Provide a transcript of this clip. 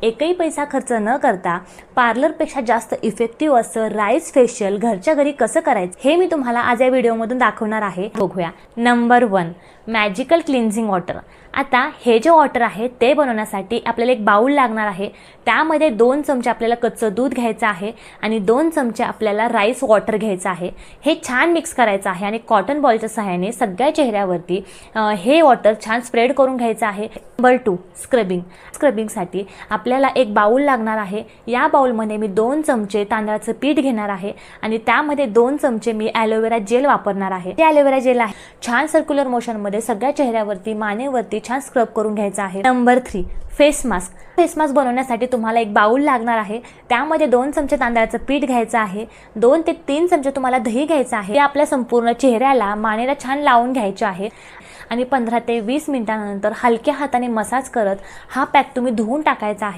एकही पैसा खर्च न करता पार्लरपेक्षा जास्त इफेक्टिव्ह असं राईस फेशियल घरच्या घरी कसं करायचं हे मी तुम्हाला आज या व्हिडिओमधून दाखवणार आहे. बघूया. Number 1, magical cleansing water. आता हे जे वॉटर आहे ते बनवण्यासाठी आपल्याला एक बाउल लागणार आहे. त्यामध्ये 2 चमचे आपल्याला कच्चं दूध घ्यायचं आहे आणि 2 चमचे आपल्याला राईस वॉटर घ्यायचं आहे. हे छान मिक्स करायचं आहे आणि कॉटन बॉलच्या सहाय्याने सगळ्या चेहऱ्यावरती हे वॉटर छान स्प्रेड करून घ्यायचं आहे. नंबर 2, स्क्रबिंगसाठी आपल्याला एक बाउल लागणार आहे. या बाउलमध्ये मी 2 चमचे तांदळाचं पीठ घेणार आहे आणि त्यामध्ये 2 चमचे मी ॲलोवेरा जेल वापरणार आहे. ते ॲलोवेरा जेल आहे छान सर्क्युलर मोशनमध्ये सगळ्या चेहऱ्यावरती मानेवरती छान स्क्रब करून घ्यायचं आहे. नंबर 3, फेस मास्क बनवण्यासाठी तुम्हाला एक बाउल लागणार आहे. त्यामध्ये 2 चमचे तांदळाचं पीठ घ्यायचं आहे. 2 ते 3 चमचे तुम्हाला दही घ्यायचं आहे. ते आपल्या संपूर्ण चेहऱ्याला मानेला छान लावून घ्यायचे आहे आणि 15 ते 20 मिनिटांनंतर हलक्या हाताने मसाज करत हा पॅक तुम्ही धुवून टाकायचा आहे.